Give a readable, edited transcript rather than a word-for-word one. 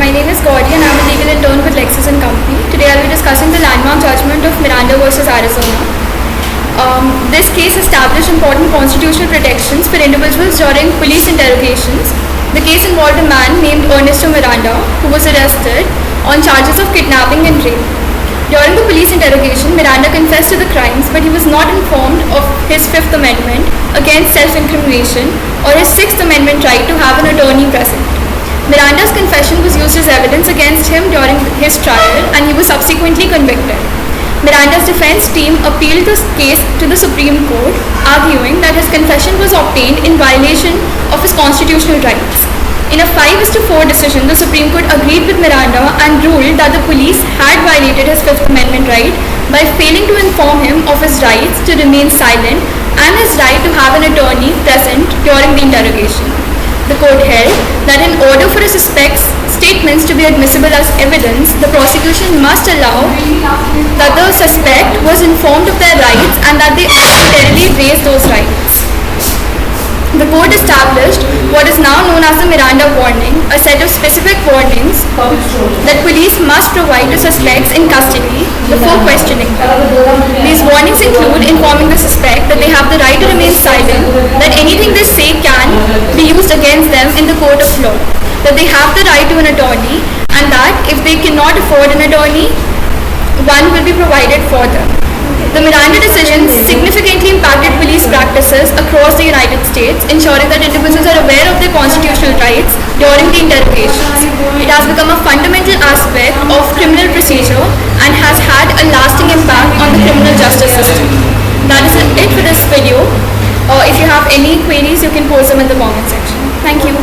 My name is Gauri and I'm a legal intern with Lexis & Company. Today I'll be discussing the landmark judgment of Miranda versus Arizona. This case established important constitutional protections for individuals during police interrogations. The case involved a man named Ernesto Miranda who was arrested on charges of kidnapping and rape. During the police interrogation, Miranda confessed to the crimes, but he was not informed of his Fifth Amendment against self-incrimination or his Sixth Amendment right to have an attorney present. Miranda's confession was used as evidence against him during his trial and he was subsequently convicted. Miranda's defense team appealed this case to the Supreme Court, arguing that his confession was obtained in violation of his constitutional rights. In a 5-4 decision, the Supreme Court agreed with Miranda and ruled that the police had violated his Fifth Amendment right by failing to inform him of his rights to remain silent and his right to have an attorney present during the interrogation. The court held that in order for a suspect's statements to be admissible as evidence, the prosecution must allow that the suspect was informed of their rights and that they voluntarily raised those rights. The court established what is now known as the Miranda warning, a set of specific warnings that police must provide to suspects in custody before questioning them. These warnings include informing the suspect that they have the right to remain silent, that anything they say can be used against them in the court of law, that they have the right to an attorney, and that if they cannot afford an attorney, one will be provided for them. The Miranda decision significantly impacted police practices across the United States, ensuring that individuals are aware of their constitutional rights during the interrogations. It has become a fundamental aspect of criminal procedure and has had a lasting impact on the criminal justice system. That is it for this video. If you have any queries, you can post them in the comment section. Thank you.